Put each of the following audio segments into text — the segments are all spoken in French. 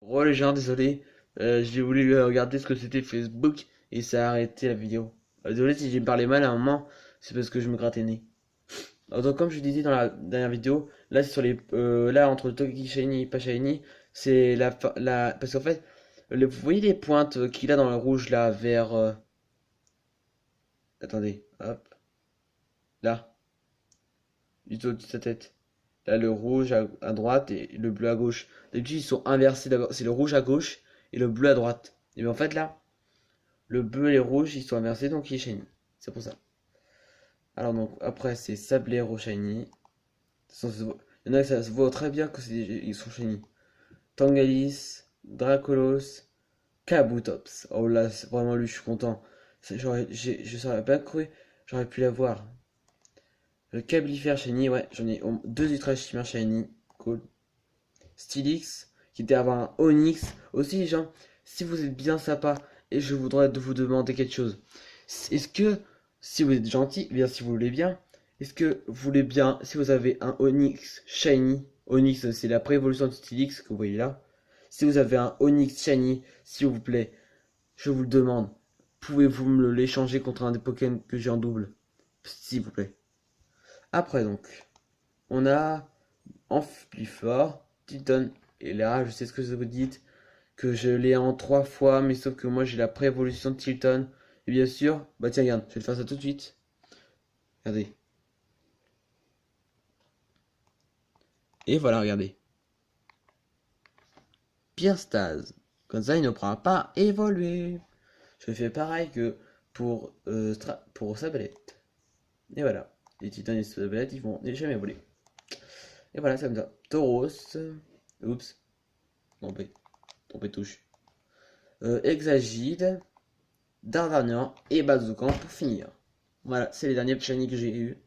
Oh les gens, désolé, j'ai voulu regarder ce que c'était Facebook et ça a arrêté la vidéo. Désolé si j'ai parlé mal à un moment, c'est parce que je me grattais le nez. Alors, donc, comme je disais dans la dernière vidéo, là c'est sur les, là entre Toki Shiny et pas Shiny, c'est parce qu'en fait, vous voyez les pointes qu'il a dans le rouge là, vers, attendez, hop, là, du tout de sa tête. Là le rouge à droite et le bleu à gauche. D'habitude ils sont inversés d'abord, c'est le rouge à gauche et le bleu à droite. Et bien en fait là. Le bleu et les rouges, ils sont inversés, donc il est shiny. C'est pour ça. Alors donc, après, c'est Sablero shiny. Il y en a que ça se voit très bien que ils sont shiny. Tangalis, Dracolos, Kabutops. Oh là, vraiment lui, je suis content. Je saurais pas cru, j'aurais pu l'avoir. Le Cablifère shiny, ouais, j'en ai deux Ultra Chimère shiny. Cool. Stylix, qui était avant un Onyx. Aussi, les gens, si vous êtes bien sympa et je voudrais vous demander quelque chose. Est-ce que, si vous êtes gentil, bien si vous voulez bien, est-ce que vous voulez bien, si vous avez un Onyx Shiny, Onyx c'est la préévolution de Stylix que vous voyez là. Si vous avez un Onyx Shiny, s'il vous plaît, je vous le demande, pouvez-vous me l'échanger contre un des Pokémon que j'ai en double? S'il vous plaît. Après donc, on a Amphifort, Titan, et là je sais ce que vous dites, que je l'ai en 3 fois, mais sauf que moi j'ai la pré-évolution de Tilton. Et bien sûr, bah tiens, regarde, je vais te faire ça tout de suite. Regardez. Et voilà, regardez. Pire Stase. Comme ça, il ne pourra pas évoluer. Je fais pareil que pour Sablette. Et voilà. Les titans et Sablette, ils vont jamais voler. Et voilà, c'est comme ça. Tauros. Oups. Trompé. Trompé touche. Exagide. Darvanian et Bazookan pour finir. Voilà, c'est les derniers shiny que j'ai eu.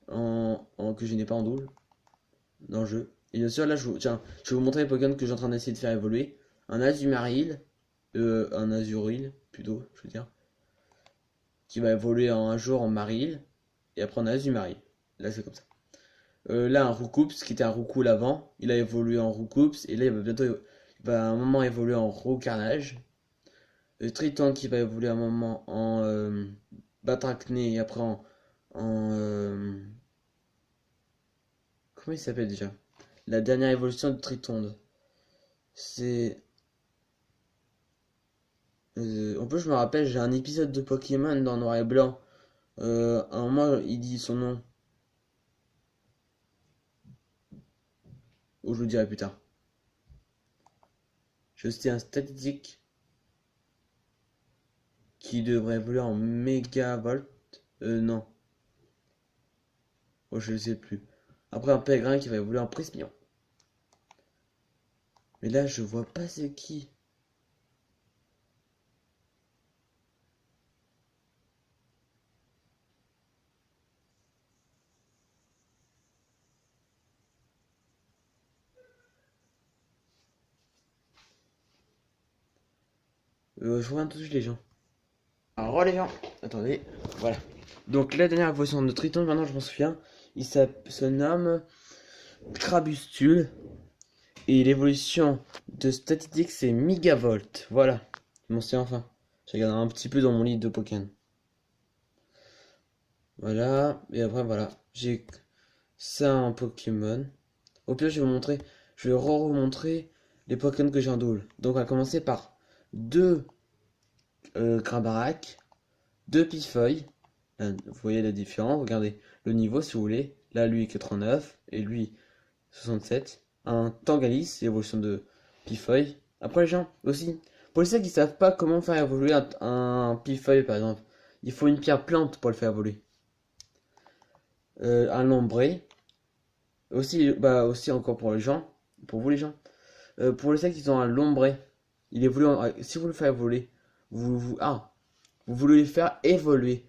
Que je n'ai pas en double dans le jeu. Et bien sûr, là, tiens, je vais vous montrer les Pokémon que j'ai en train d'essayer de faire évoluer. Un Azumarill, un Azuril, plutôt, je veux dire, qui va évoluer en un jour en Marill, et après en Azumarill. Là, c'est comme ça. Là, un Roucoups, qui était un Roucoule avant, il a évolué en Roucoups, et là, il va bientôt, il va à un moment évoluer en Roucarnage. Triton, qui va évoluer à un moment en Batracné, et après comment il s'appelle déjà? La dernière évolution de Tritonde. C'est. En plus, je me rappelle, j'ai un épisode de Pokémon dans Noir et Blanc. À un moment, il dit son nom. Ou je vous dirai plus tard. Je sais un statistique qui devrait évoluer en Mégavolt. Non. Oh, je ne sais plus. Après, un pèlerin qui va évoluer en Prismion. Mais là, je vois pas c'est qui. Je reviens tout de suite, les gens. Alors, les gens. Attendez. Voilà. Donc, la dernière évolution de Triton, maintenant, je m'en souviens. Il se nomme Crabustule. Et l'évolution de statistique, c'est Mégavolt. Voilà. Je m'en souviens enfin. J'ai regardé un petit peu dans mon livre de Pokémon. Voilà. Et après, voilà. J'ai ça en Pokémon. Au pire, je vais vous montrer. Je vais re-remontrer les Pokémon que j'ai en double. Donc, on va commencer par deux Grabarak, deux Pifeuille. Là, vous voyez la différence. Regardez le niveau si vous voulez. Là, lui 89 et lui 67. Un Tangalis, l'évolution de Pifeuille. Après, les gens aussi, pour les ceux qui savent pas comment faire évoluer un Pifeuille par exemple, il faut une pierre plante pour le faire évoluer. Un Lombré. Aussi, bah, aussi encore pour les gens, pour vous les gens. Pour les ceux qui ont un Lombré, il évolue si vous le faites évoluer, vous voulez le faire évoluer.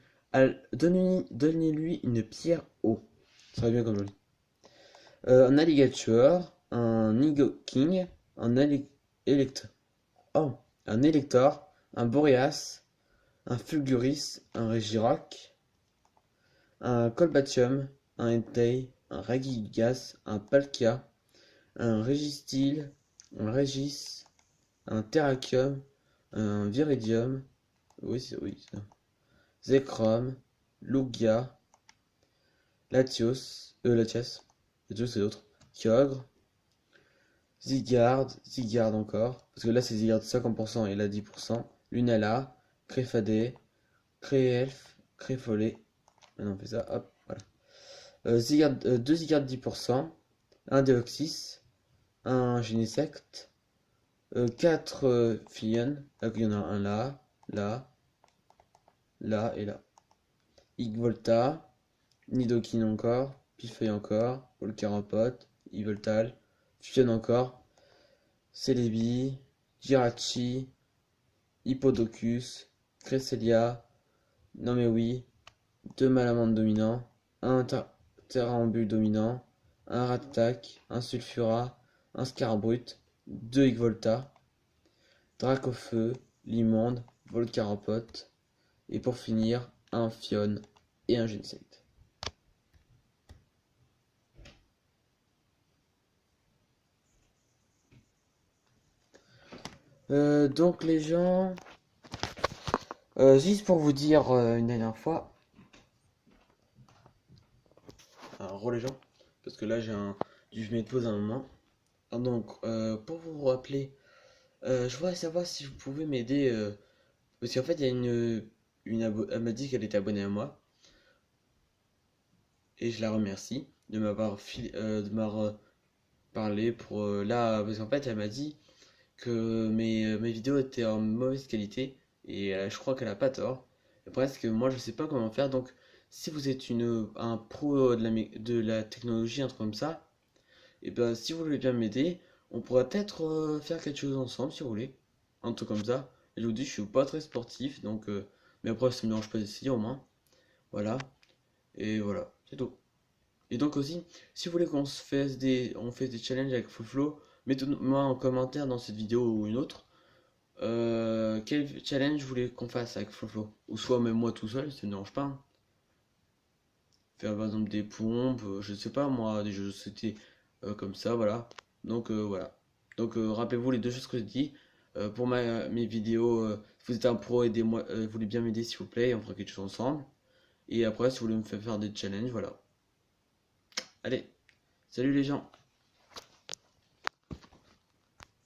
Donnez-lui une pierre eau. Ça serait bien comme joli. Un Alligator, un Nidoking, un Elect oh, un Elector, un Boreas, un Fulguris, un Regirock, un Colbatium, un Entei, un Regigigas, un Palkia, un Registeel, un Regis, un Terrakium, un Viridium, oui, oui, Zekrom, Lugia, Latias, c'est d'autres, Kyogre, Zygarde encore, parce que là c'est Zygarde 50% et là 10%, Lunala, Créfadé, Créelf, Créfollet, maintenant on fait ça, hop, voilà. Zygarde, 2 Zygarde 10%, un Deoxys, un Genesect, 4 Fillon, là il y en a un là, là, là et là. Igvolta, Nidoking encore, Pifeuille encore, Volcaropote, Yveltal, Fusion encore, Celebi, Jirachi, Hippodocus, Cresselia, non mais oui, 2 Malamande dominants, un Terrambule dominant, un Rattack, un Sulfura, un Scarbrut, 2 Igvolta, Dracofeu, Limonde, Volcaropote, et pour finir, un Fion et un Genesect. Donc les gens, juste pour vous dire une dernière fois, les gens, parce que là j'ai dû me mettre pause à un moment. Donc pour vous rappeler, je voudrais savoir si vous pouvez m'aider, parce qu'en fait il y a elle m'a dit qu'elle était abonnée à moi, et je la remercie de m'avoir parlé pour là, parce qu'en fait elle m'a dit que mes vidéos étaient en mauvaise qualité et je crois qu'elle a pas tort. Le problème c'est que moi je sais pas comment faire, donc si vous êtes un pro de la technologie, un truc comme ça, et ben si vous voulez bien m'aider, on pourrait peut-être faire quelque chose ensemble si vous voulez, un truc comme ça. Et je vous dis, je suis pas très sportif, donc mais après ça me dérange pas d'essayer au moins. Voilà, et voilà, c'est tout. Et donc aussi, si vous voulez on fasse des challenges avec Foflo, mettez-moi en commentaire dans cette vidéo ou une autre. Quel challenge vous voulez qu'on fasse avec Foflo? Ou soit même moi tout seul, ça me dérange pas, hein. Faire par exemple des pompes, je sais pas moi, des jeux de société comme ça, voilà. Donc voilà. Donc rappelez-vous les deux choses que je dis. Pour mes vidéos, si vous êtes un pro, aidez-moi, vous voulez bien m'aider s'il vous plaît, on fera quelque chose ensemble. Et après, si vous voulez me faire des challenges, voilà. Allez, salut les gens!